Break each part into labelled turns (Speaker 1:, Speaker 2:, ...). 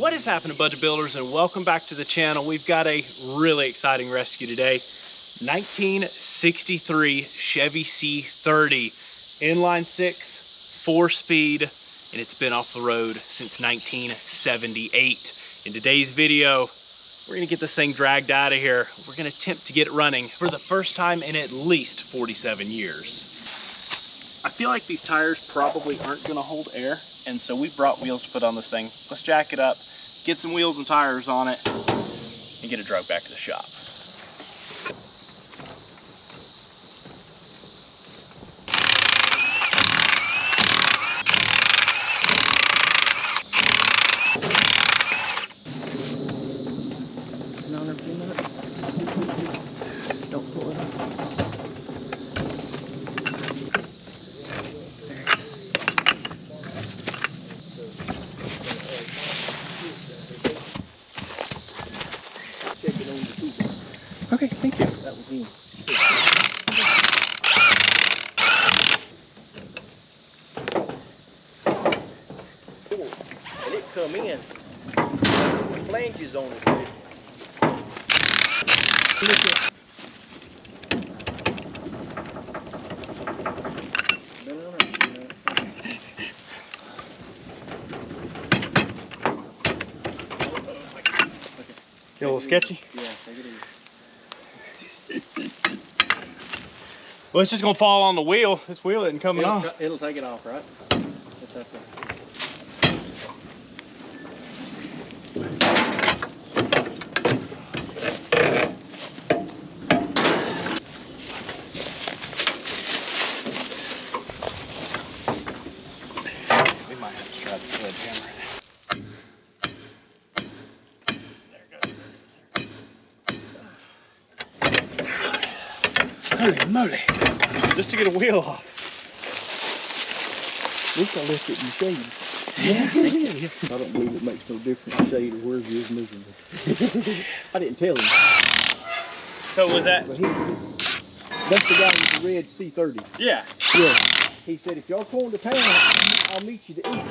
Speaker 1: What is happening, Budget Builders, and welcome back to the channel. We've got a really exciting rescue today. 1963 Chevy C30, inline six, 4-speed, and it's been off the road since 1978. In today's video, we're gonna get this thing dragged out of here. We're gonna attempt to get it running for the first time in at least 47 years. I feel like these tires probably aren't gonna hold air, and so we brought wheels to put on this thing. Let's jack it up, get some wheels and tires on it, and get it dragged back to the shop.
Speaker 2: Don't pull it up. Okay, thank you. That was me. And it come in. The flanges on it.
Speaker 1: Get a little sketchy?
Speaker 2: Yeah, take it easy.
Speaker 1: Well, it's just gonna fall on the wheel. This wheel isn't coming off.
Speaker 2: It'll take it off, right? It's that thing.
Speaker 1: We might have to try the sledgehammer. Holy moly, just to get a wheel off.
Speaker 2: At least I left it in the shade.
Speaker 1: Yeah, thank you.
Speaker 2: I don't believe it makes no difference shade or where he is moving. I didn't tell him.
Speaker 1: So was that?
Speaker 2: But that's the guy with the red C30.
Speaker 1: Yeah.
Speaker 2: Yeah. He said, if y'all going to town, I'll meet you to eat.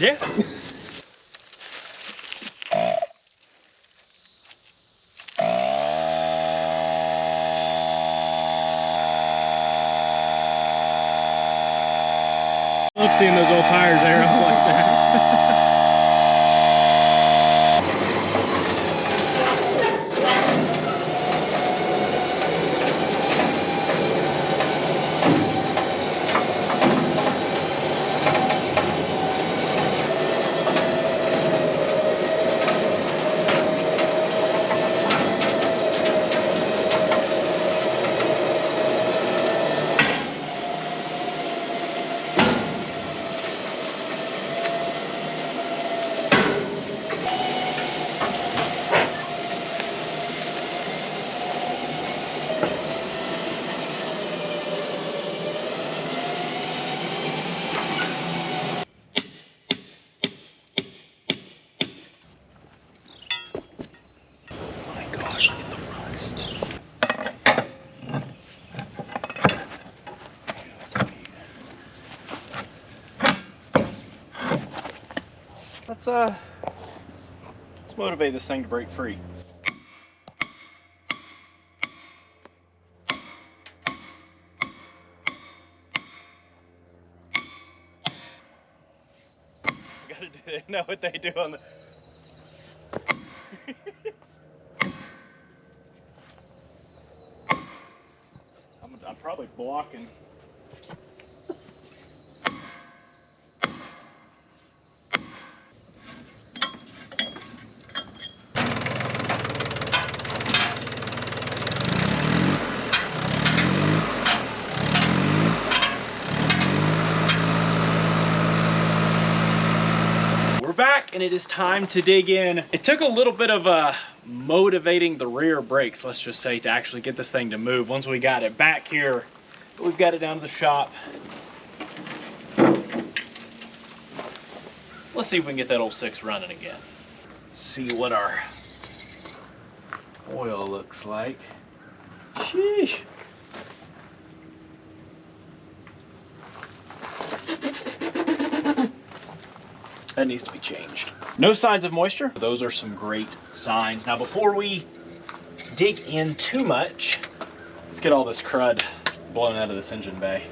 Speaker 1: Yeah. I love seeing those old tires air up like that. Let's motivate this thing to break free. We gotta do, they know what they do on the I'm probably blocking. Back, and it is time to dig in. It took a little bit of motivating the rear brakes, let's just say, to actually get this thing to move. Once we got it back here, we've got it down to the shop. Let's see if we can get that old 6 running again. See what our oil looks like. Sheesh. That needs to be changed. No signs of moisture. Those are some great signs. Now, before we dig in too much, let's get all this crud blown out of this engine bay.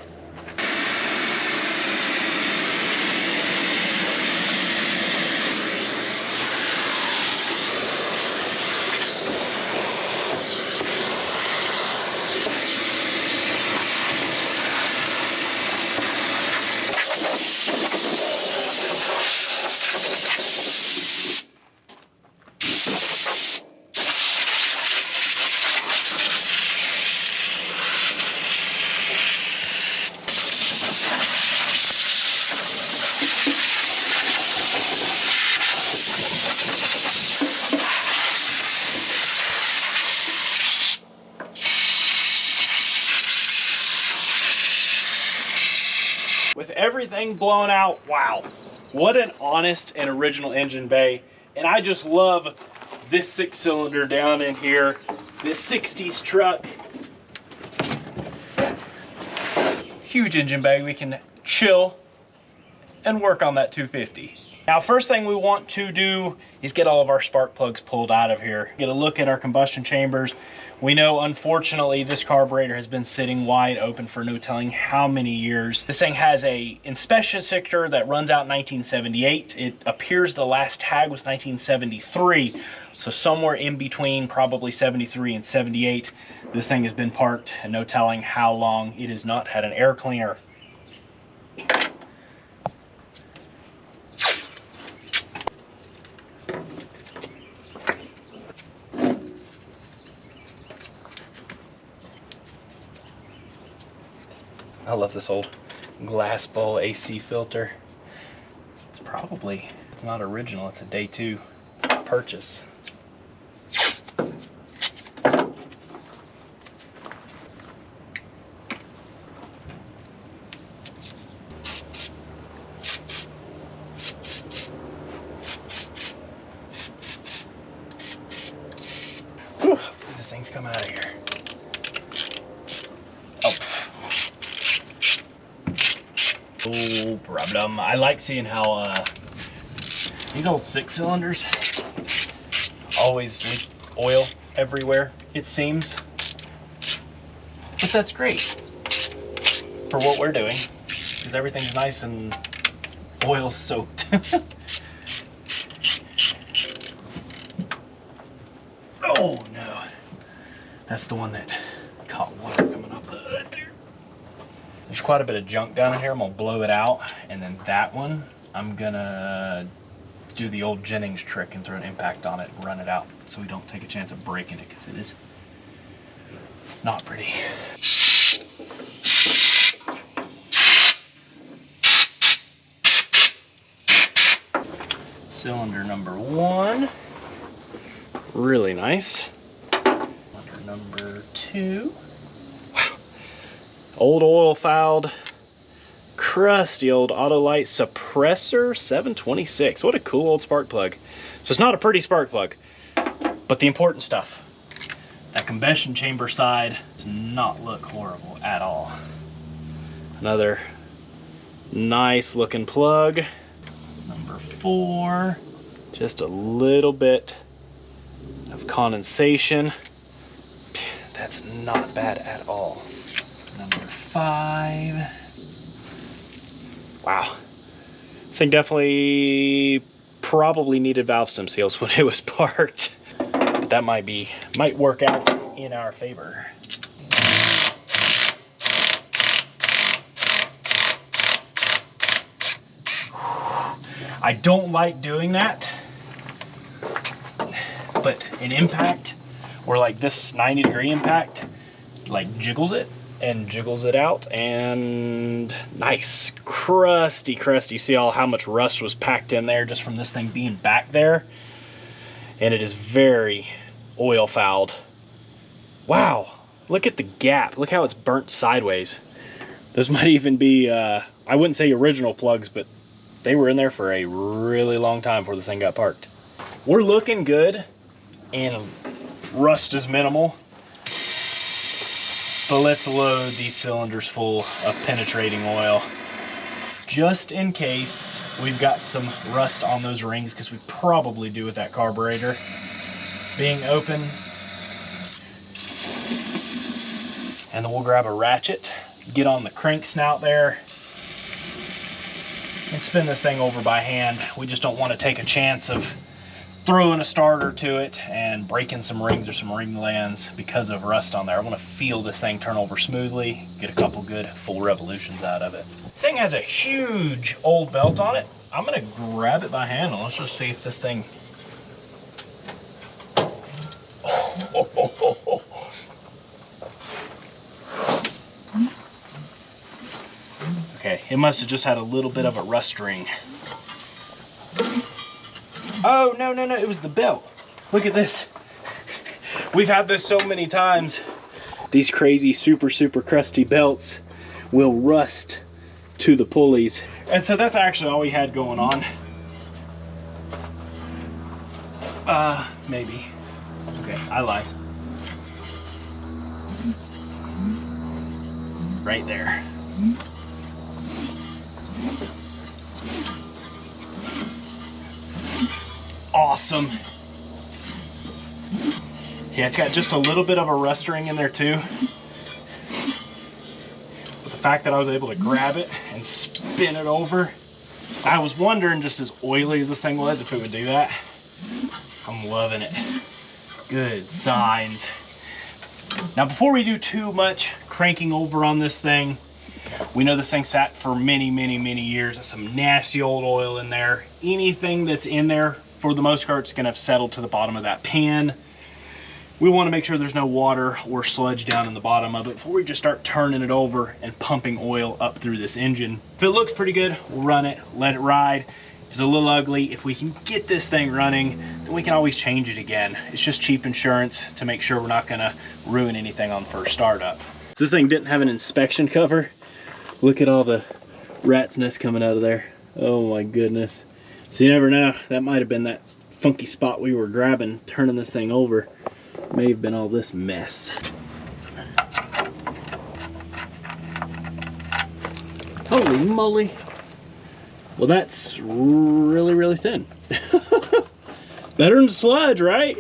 Speaker 1: With everything blown out, wow, what an honest and original engine bay. And I just love this 6-cylinder down in here, this 60s truck. Huge engine bay, we can chill and work on that 250. Now, first thing we want to do is get all of our spark plugs pulled out of here. Get a look at our combustion chambers. We know, unfortunately, this carburetor has been sitting wide open for no telling how many years. This thing has a inspection sticker that runs out in 1978. It appears the last tag was 1973. So somewhere in between probably 73 and 78, this thing has been parked and no telling how long it has not had an air cleaner. I love this old glass bowl AC filter. It's not original, it's a day 2 purchase. Whew, hopefully this thing's come out of here. No problem. I like seeing how these old 6-cylinders always leak oil everywhere, it seems. But that's great for what we're doing, because everything's nice and oil soaked. Oh no, that's the one that caught water coming off the hood there. There's quite a bit of junk down in here. I'm gonna blow it out, and then that one, I'm gonna do the old Jennings trick and throw an impact on it and run it out so we don't take a chance of breaking it, because it is not pretty. Cylinder number 1, really nice. Cylinder number 2. Old oil fouled, crusty old Autolite suppressor 726. What a cool old spark plug. So it's not a pretty spark plug, but the important stuff. That combustion chamber side does not look horrible at all. Another nice looking plug. Number 4, just a little bit of condensation. That's not bad at all. Number 5. Wow. This thing definitely probably needed valve stem seals when it was parked. But that might work out in our favor. I don't like doing that, but an impact, or like this 90-degree impact, like jiggles it and jiggles it out, and nice. Crusty. You see how much rust was packed in there just from this thing being back there, and it is very oil fouled. Wow, look at the gap. Look how it's burnt sideways. Those might even be, I wouldn't say original plugs, but they were in there for a really long time before this thing got parked. We're looking good, and rust is minimal. But let's load these cylinders full of penetrating oil, just in case we've got some rust on those rings, because we probably do with that carburetor being open. And then we'll grab a ratchet, get on the crank snout there, and spin this thing over by hand. We just don't want to take a chance of throwing a starter to it and breaking some rings or some ring lands because of rust on there. I want to feel this thing turn over smoothly, get a couple good full revolutions out of it. This thing has a huge old belt on it. I'm gonna grab it by hand and let's just see if this thing... Okay, it must have just had a little bit of a rust ring. Oh, no, it was the belt. Look at this. We've had this so many times. These crazy super crusty belts will rust to the pulleys. And so that's actually all we had going on. Maybe. Okay, I lied. Right there. Awesome. Yeah, it's got just a little bit of a rust ring in there too. But the fact that I was able to grab it and spin it over, I was wondering, just as oily as this thing was, if it would do that. I'm loving it. Good signs. Now, before we do too much cranking over on this thing, we know this thing sat for many years. There's some nasty old oil in there. Anything that's in there, for the most part, it's gonna have settled to the bottom of that pan. We wanna make sure there's no water or sludge down in the bottom of it before we just start turning it over and pumping oil up through this engine. If it looks pretty good, we'll run it, let it ride. If it's a little ugly, if we can get this thing running, then we can always change it again. It's just cheap insurance to make sure we're not gonna ruin anything on first startup. This thing didn't have an inspection cover. Look at all the rat's nest coming out of there. Oh my goodness. So you never know, that might have been that funky spot we were grabbing, turning this thing over. May have been all this mess. Holy moly. Well, that's really thin. Better than sludge, right?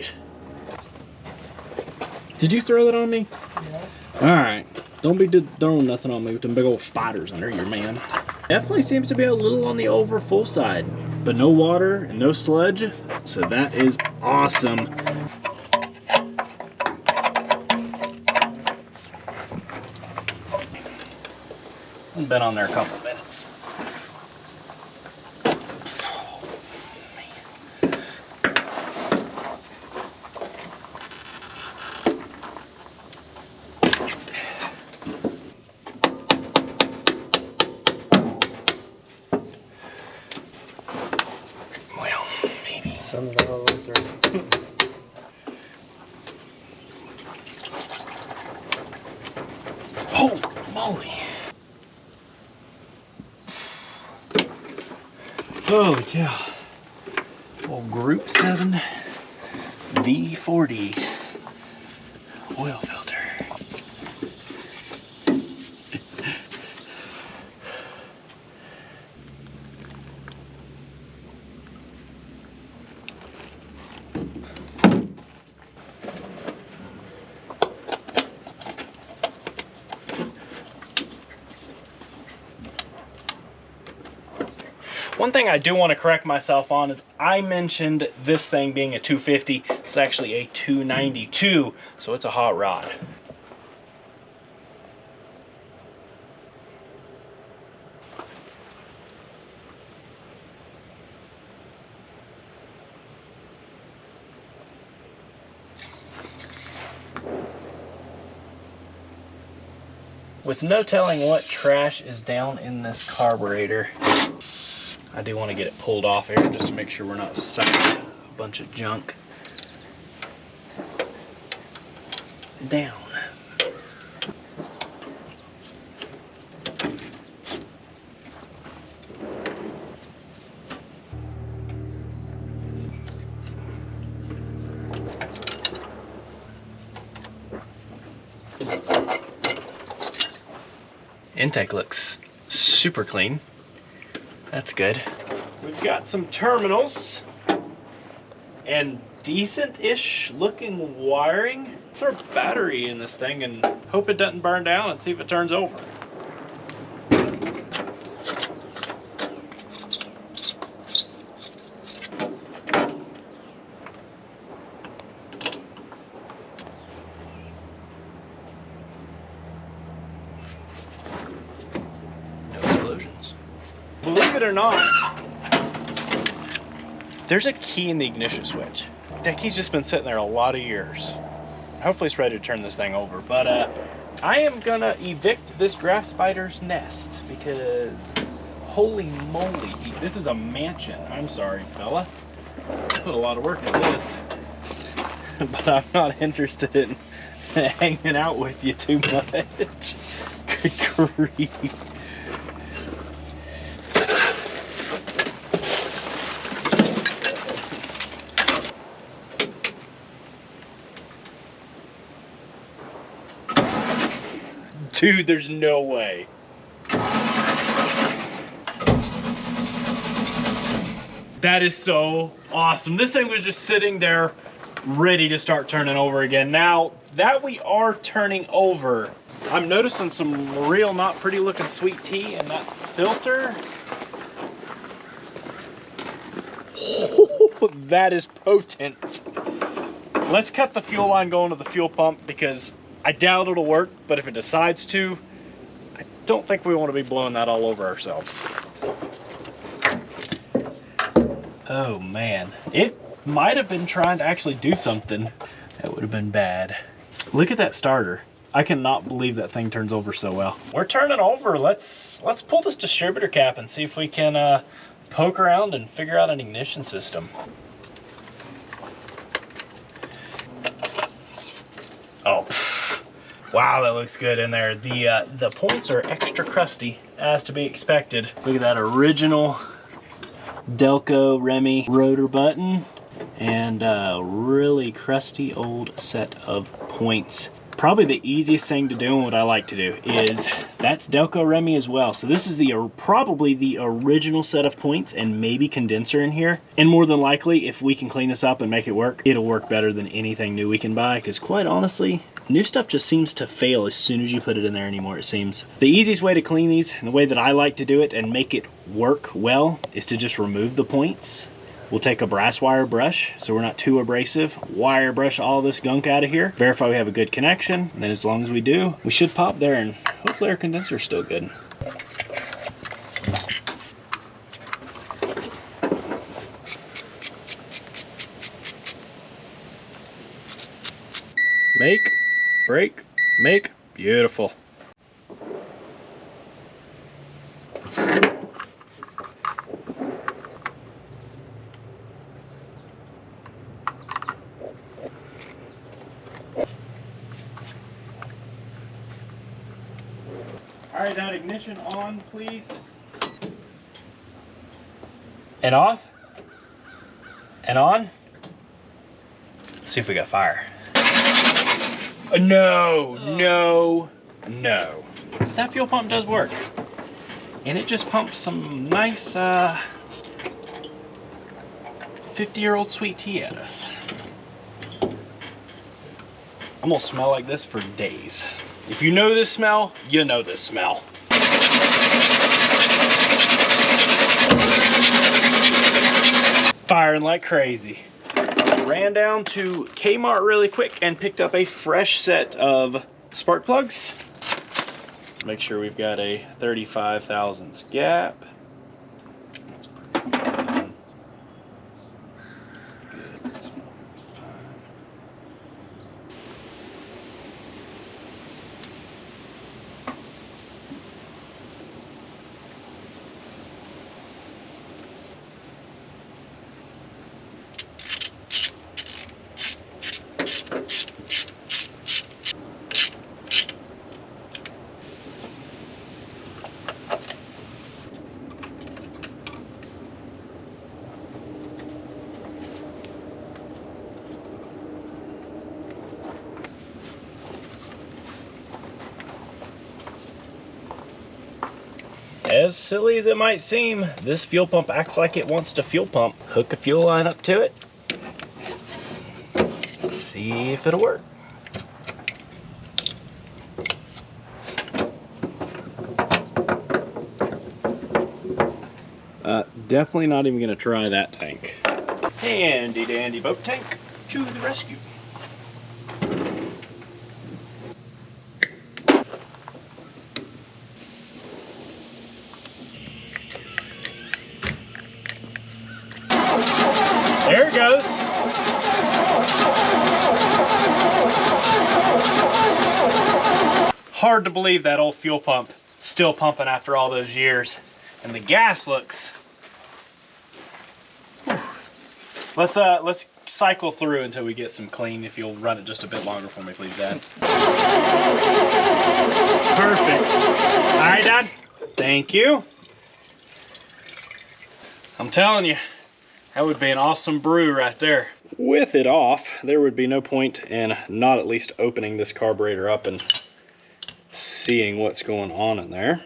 Speaker 1: Did you throw that on me? Yeah. All right. Don't be throwing nothing on me with them big old spiders under here, man. Definitely seems to be a little on the over full side, but no water and no sludge, so that is awesome. I've been on there a couple minutes.
Speaker 2: Send it all the way through.
Speaker 1: Holy moly. Holy cow. Old Group 7 V40 oil filter. One thing I do want to correct myself on is I mentioned this thing being a 250. It's actually a 292, so it's a hot rod. With no telling what trash is down in this carburetor, I do want to get it pulled off here just to make sure we're not sucking a bunch of junk down. Intake looks super clean. That's good. We've got some terminals and decent-ish looking wiring. Let's throw a battery in this thing and hope it doesn't burn down and see if it turns over. No explosions. Believe it or not, there's a key in the ignition switch. That key's just been sitting there a lot of years. Hopefully it's ready to turn this thing over, but I am gonna evict this grass spider's nest because holy moly, this is a mansion. I'm sorry, fella. Put a lot of work into this, but I'm not interested in hanging out with you too much. Good grief. Dude, there's no way. That is so awesome. This thing was just sitting there ready to start turning over again. Now that we are turning over, I'm noticing some real not pretty looking sweet tea in that filter. Oh, that is potent. Let's cut the fuel line going to the fuel pump because I doubt it'll work, but if it decides to, I don't think we want to be blowing that all over ourselves. Oh man, it might have been trying to actually do something. That would have been bad. Look at that starter. I cannot believe that thing turns over so well. We're turning over. Let's pull this distributor cap and see if we can poke around and figure out an ignition system. Oh. Wow, that looks good in there. The points are extra crusty, as to be expected. Look at that original Delco Remy rotor button and a really crusty old set of points. Probably the easiest thing to do and what I like to do is, that's Delco Remy as well. So this is probably the original set of points and maybe condenser in here. And more than likely, if we can clean this up and make it work, it'll work better than anything new we can buy. Because quite honestly, new stuff just seems to fail as soon as you put it in there anymore, it seems. The easiest way to clean these, and the way that I like to do it and make it work well, is to just remove the points. We'll take a brass wire brush, so we're not too abrasive. Wire brush all this gunk out of here. Verify we have a good connection. And then as long as we do, we should pop there and hopefully our condenser's still good. Make, break, make, beautiful. All right, that ignition on, please. And off. And on. Let's see if we got fire. No, no, no. That fuel pump does work. And it just pumped some nice 50-year-old sweet tea at us. I'm gonna smell like this for days. If you know this smell, you know this smell. Firing like crazy. Ran down to Kmart really quick and picked up a fresh set of spark plugs. Make sure we've got a 35 thousandths gap. as silly as it might seem, this fuel pump acts like it wants to fuel pump. Hook a fuel line up to it. Let's see if it'll work. Definitely not even gonna try that tank. Handy dandy boat tank to the rescue. There it goes. Hard to believe that old fuel pump still pumping after all those years. And the gas looks... Let's cycle through until we get some clean. If you'll run it just a bit longer for me, please, Dad. Perfect. All right, Dad. Thank you. I'm telling you, that would be an awesome brew right there. With it off, there would be no point in not at least opening this carburetor up and seeing what's going on in there.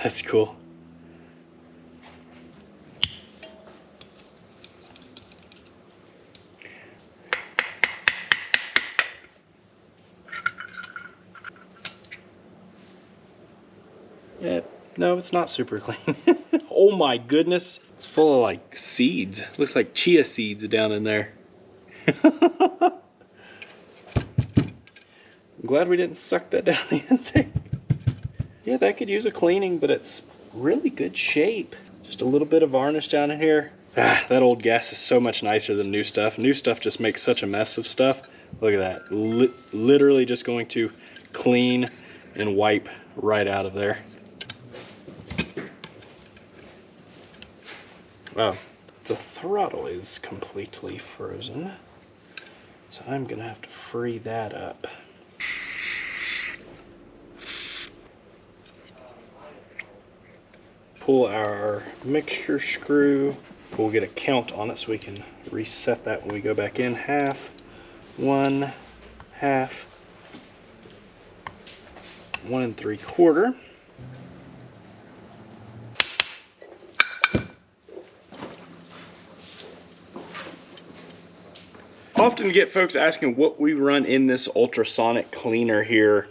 Speaker 1: That's cool. Yeah, no, it's not super clean. Oh my goodness. It's full of like seeds. Looks like chia seeds down in there. I'm glad we didn't suck that down the intake. Yeah, that could use a cleaning, but it's really good shape. Just a little bit of varnish down in here. Ah, that old gas is so much nicer than new stuff. New stuff just makes such a mess of stuff. Look at that. Literally just going to clean and wipe right out of there. Oh, the throttle is completely frozen, so I'm gonna have to free that up. Pull our mixture screw. We'll get a count on it so we can reset that when we go back in. Half, 1, half, 1 3/4. Often get folks asking what we run in this ultrasonic cleaner here.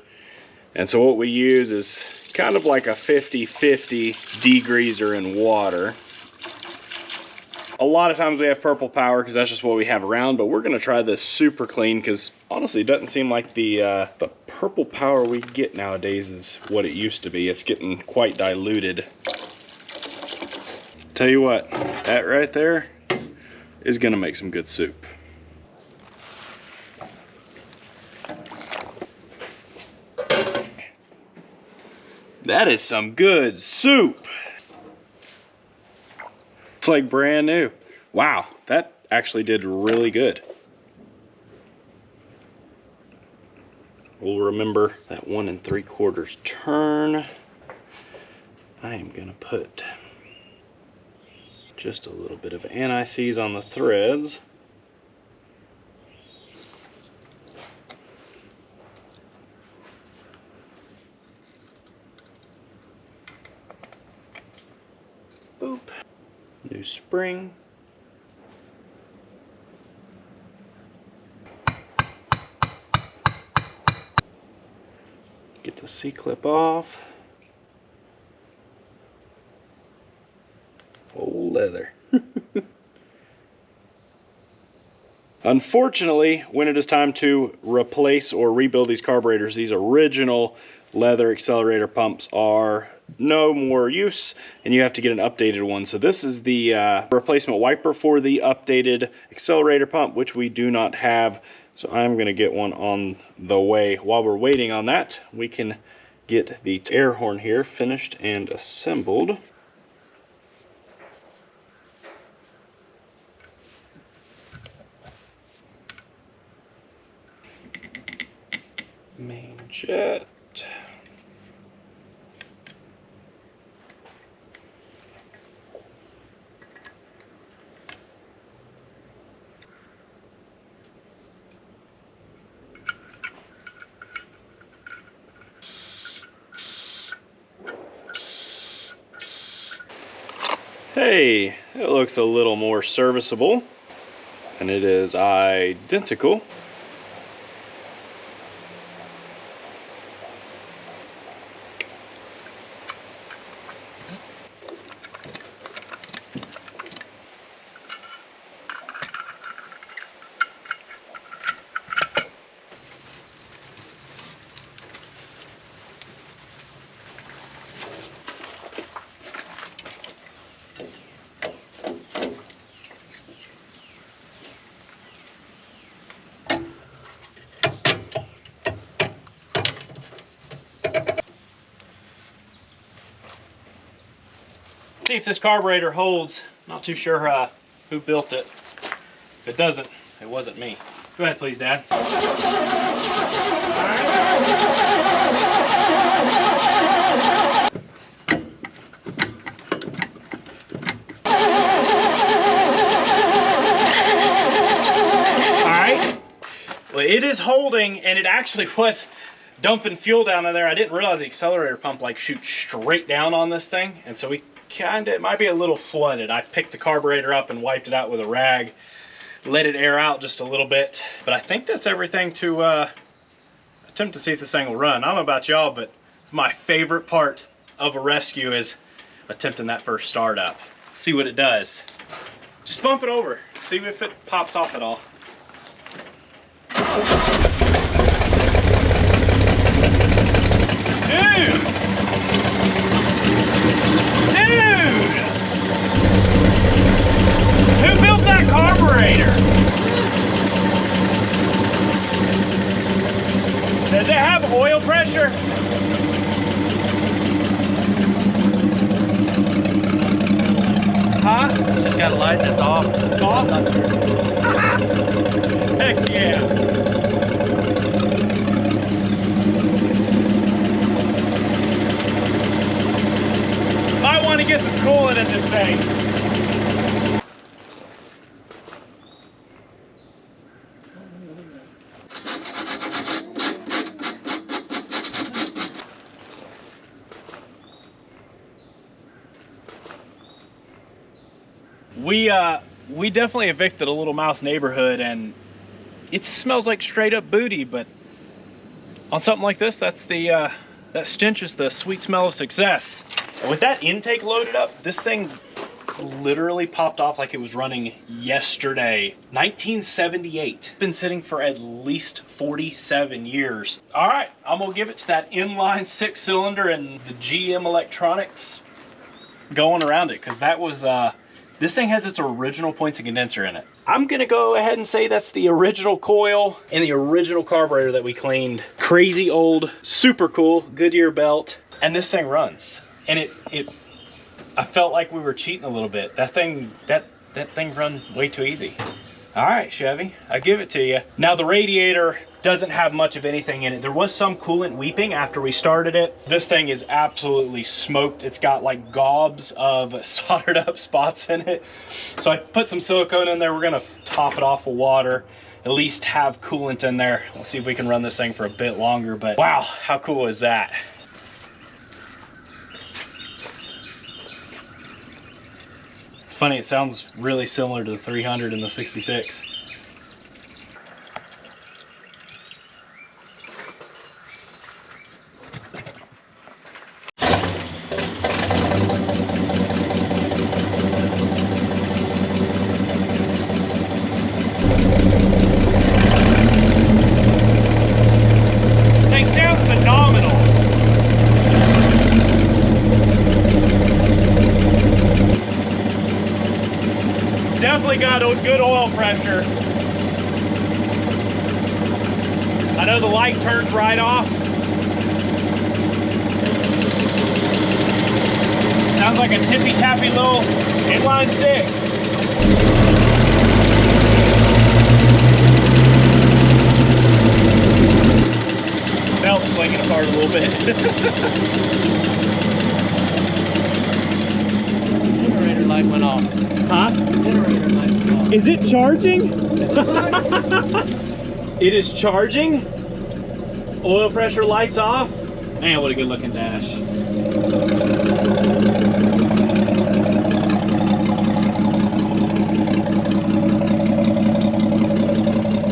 Speaker 1: And so what we use is kind of like a 50-50 degreaser in water. A lot of times we have purple power because that's just what we have around, but we're gonna try this super clean because honestly it doesn't seem like the purple power we get nowadays is what it used to be. It's getting quite diluted. Tell you what, that right there is gonna make some good soup. That is some good soup. It's like brand new. Wow, that actually did really good. We'll remember that 1 3/4 turn. I am gonna put just a little bit of anti-seize on the threads. Boop. New spring. Get the C-clip off. Old leather. Unfortunately, when it is time to replace or rebuild these carburetors, these original leather accelerator pumps are no more use, and you have to get an updated one. So this is the replacement wiper for the updated accelerator pump, which we do not have. So I'm going to get one on the way. While we're waiting on that, we can get the air horn here finished and assembled. Main jet. Hey, it looks a little more serviceable, and it is identical. See if this carburetor holds. Not too sure who built it. If it doesn't, it wasn't me. Go ahead, please, Dad. Alright. Well, it is holding, and it actually was dumping fuel down in there. I didn't realize the accelerator pump like shoots straight down on this thing, and so it might be a little flooded. I picked the carburetor up and wiped it out with a rag, let it air out just a little bit. But I think that's everything to attempt to see if this thing will run. I don't know about y'all, but my favorite part of a rescue is attempting that first start up. See what it does. Just bump it over, see if it pops off at all. Who built that carburetor? Does it have oil pressure? Huh?
Speaker 2: It's just got a light that's off.
Speaker 1: It's off? Heck yeah. I want to get some coolant in this thing. We definitely evicted a Little Mouse neighborhood, and it smells like straight up booty, but on something like this, that's the that stench is the sweet smell of success. And with that intake loaded up, this thing literally popped off like it was running yesterday. 1978. Been sitting for at least 47 years. All right, I'm gonna give it to that inline 6-cylinder and the GM electronics going around it, because that was this thing has its original points and condenser in it. I'm gonna go ahead and say that's the original coil and the original carburetor that we cleaned. Crazy old, super cool Goodyear belt, and this thing runs. And I felt like we were cheating a little bit. That thing run way too easy. All right, Chevy, I give it to you. Now the radiator doesn't have much of anything in it. There was some coolant weeping after we started it. This thing is absolutely smoked. It's got like gobs of soldered up spots in it. So I put some silicone in there. We're gonna top it off with water, at least have coolant in there. Let's see if we can run this thing for a bit longer, but wow, how cool is that? It's funny, it sounds really similar to the 300 and the 66. Definitely got a good oil pressure. I know the light turns right off. Sounds like a tippy-tappy little inline 6. Belt's swinging apart a little bit.
Speaker 2: Generator light went off.
Speaker 1: Huh?
Speaker 2: Generator light went off.
Speaker 1: Is it charging? It is charging. Oil pressure lights off. Man, what a good looking dash.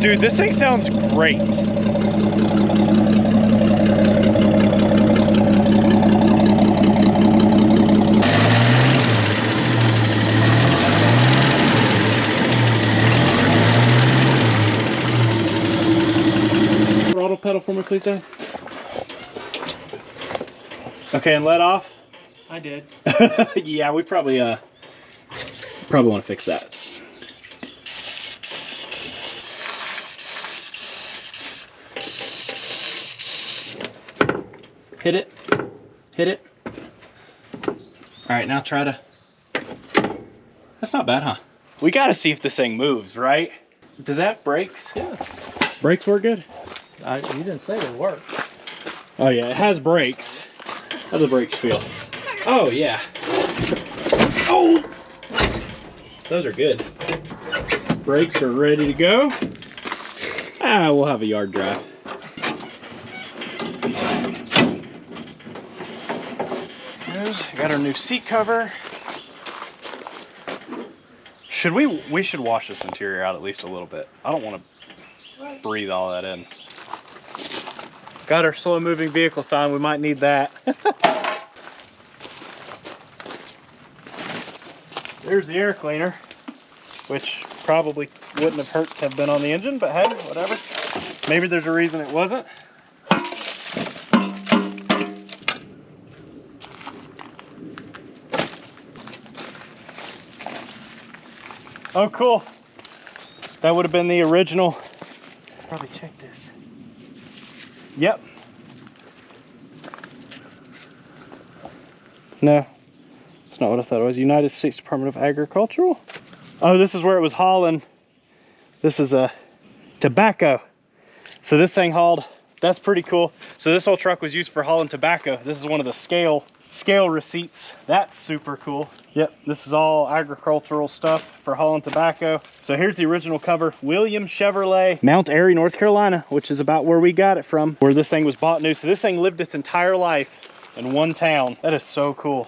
Speaker 1: Dude, this thing sounds great.
Speaker 3: Throttle pedal for me, please, Dad.
Speaker 1: Okay, and let off.
Speaker 3: I did.
Speaker 1: Yeah, we probably want to fix that. Hit it. Hit it. All right, now try to. That's not bad, huh? We got to see if this thing moves, right? Does that have brakes?
Speaker 3: Yeah.
Speaker 1: Brakes work good?
Speaker 3: You didn't say they work.
Speaker 1: Oh yeah, it has brakes. How do the brakes feel? Oh yeah. Oh! Those are good. Brakes are ready to go. We'll have a yard drive. Got our new seat cover. We should wash this interior out at least a little bit. I don't want to breathe all that in. Got our slow moving vehicle sign. We might need that. There's the air cleaner, which probably wouldn't have hurt to have been on the engine, but hey, whatever. Maybe there's a reason it wasn't. Oh, cool. That would have been the original. Probably check this. Yep. No, it's not what I thought it was. United States Department of Agricultural. Oh, this is where it was hauling. This is a tobacco. So this thing hauled, that's pretty cool. So this whole truck was used for hauling tobacco. This is one of the scale receipts. That's super cool. Yep, this is all agricultural stuff for hauling tobacco. So here's the original cover, William Chevrolet, Mount Airy, North Carolina, which is about where we got it from, where this thing was bought new. So this thing lived its entire life in one town. That is so cool.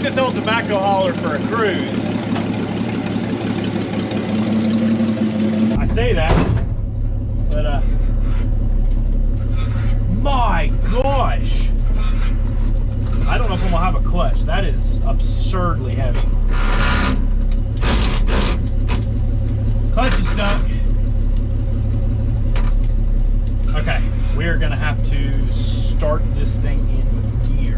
Speaker 1: This old tobacco hauler for a cruise. I say that, but my gosh, I don't know if I'm gonna have a clutch. That is absurdly heavy. Clutch is stuck. Okay, we are gonna have to start this thing in gear.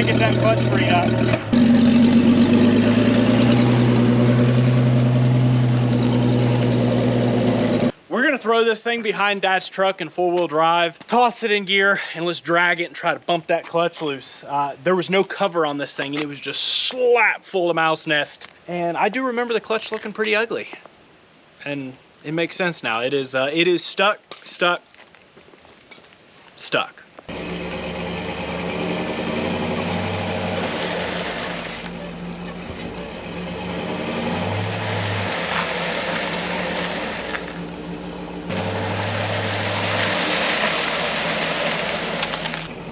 Speaker 1: Get that clutch freed up. throw this thing behind Dad's truck in 4-wheel drive, toss it in gear, and let's drag it and try to bump that clutch loose. There was no cover on this thing, and it was just slap full of mouse nest. And I do remember the clutch looking pretty ugly. And it makes sense now. It is stuck.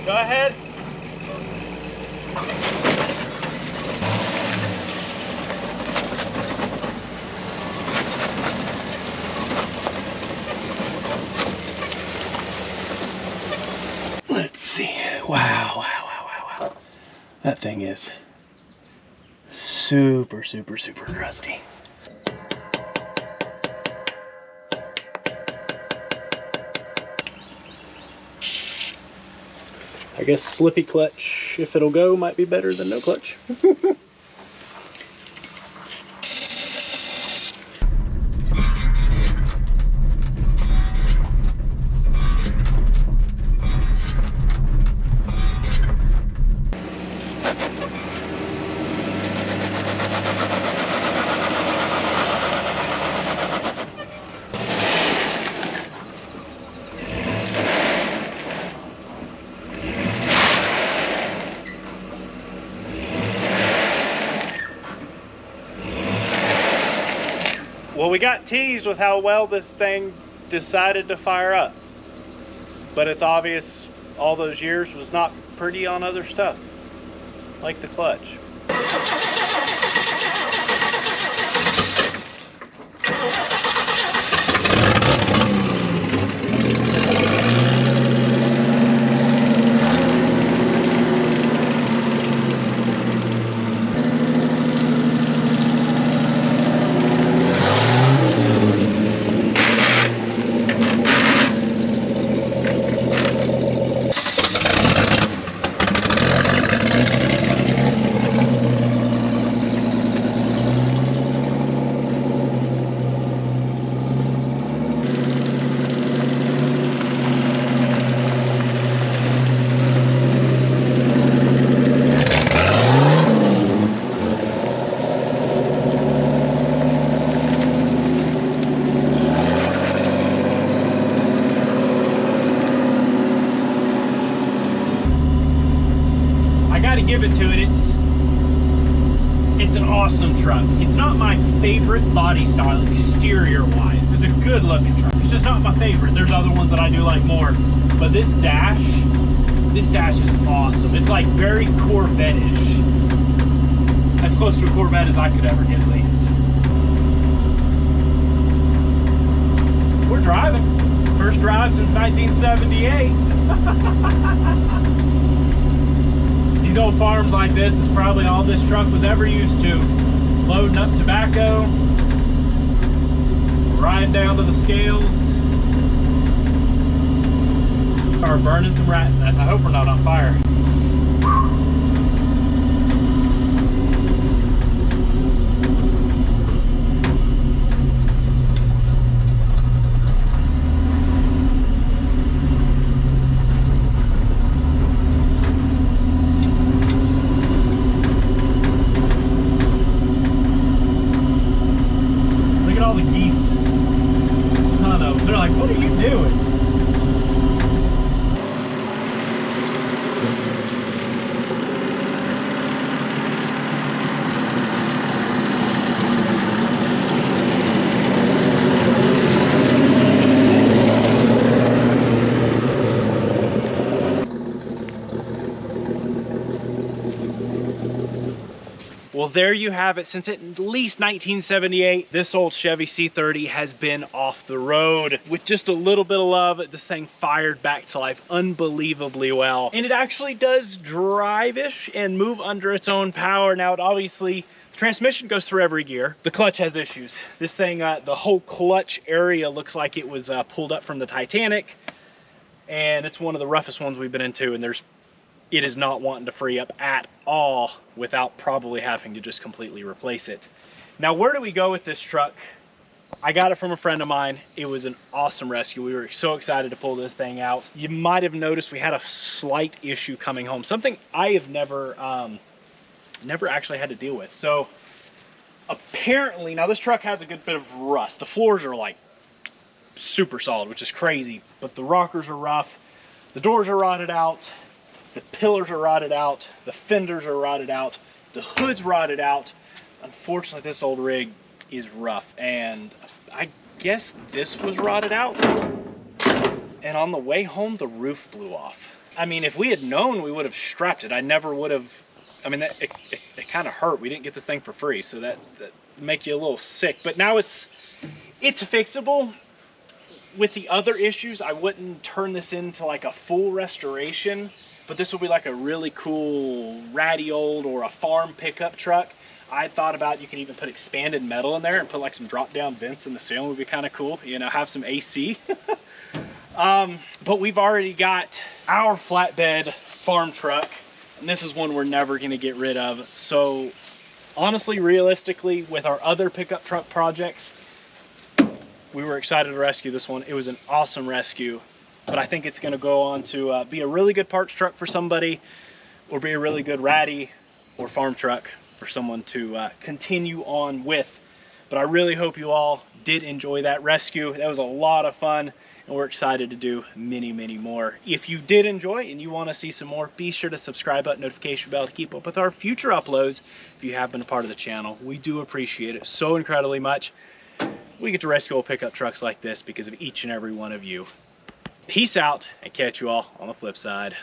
Speaker 1: Go ahead.
Speaker 3: Let's see. Wow. That thing is super crusty. I guess slippy clutch, if it'll go, might be better than no clutch.
Speaker 1: Well, we got teased with how well this thing decided to fire up. But it's obvious all those years was not pretty on other stuff, like the clutch. Give it to it. It's an awesome truck. It's not my favorite body style exterior wise. It's a good looking truck. It's just not my favorite. There's other ones that I do like more. But this dash is awesome. It's like very Corvette-ish. As close to a Corvette as I could ever get, at least. We're driving. First drive since 1978. These old farms like this is probably all this truck was ever used to. Loading up tobacco, riding down to the scales, or burning some rat's nests. I hope we're not on fire. All the geese, ton of them. They're like, what are you doing? Well, there you have it. Since at least 1978, this old Chevy C30 has been off the road. With just a little bit of love, this thing fired back to life unbelievably well. And it actually does drive-ish and move under its own power. Now, it obviously, the transmission goes through every gear. The clutch has issues. This thing, the whole clutch area looks like it was pulled up from the Titanic. And it's one of the roughest ones we've been into, and it is not wanting to free up at all without probably having to just completely replace it. Now, where do we go with this truck I got it from a friend of mine. It was an awesome rescue. We were so excited to pull this thing out. You might have noticed we had a slight issue coming home, something I have never actually had to deal with. So apparently, now this truck has a good bit of rust. The floors are like super solid, which is crazy, but the rockers are rough. The doors are rotted out. The pillars are rotted out. The fenders are rotted out. The hood's rotted out. Unfortunately, this old rig is rough, and I guess this was rotted out. And on the way home, the roof blew off. I mean, if we had known, we would have strapped it. I never would have. I mean, it kind of hurt. We didn't get this thing for free, so that make you a little sick. But now it's fixable. With the other issues, I wouldn't turn this into like a full restoration, but this will be like a really cool ratty old or a farm pickup truck. I thought about you can even put expanded metal in there and put like some drop down vents in the ceiling. Would be kind of cool, you know, have some AC. But we've already got our flatbed farm truck, and this is one we're never going to get rid of. So honestly, realistically, with our other pickup truck projects, we were excited to rescue this one. It was an awesome rescue, but I think it's going to go on to be a really good parts truck for somebody, or be a really good ratty or farm truck for someone to continue on with. But I really hope you all did enjoy that rescue. That was a lot of fun, and we're excited to do many, many more. If you did enjoy and you want to see some more, be sure to subscribe, button, notification bell to keep up with our future uploads. If you have been a part of the channel, we do appreciate it so incredibly much. We get to rescue old pickup trucks like this because of each and every one of you. Peace out, and catch you all on the flip side.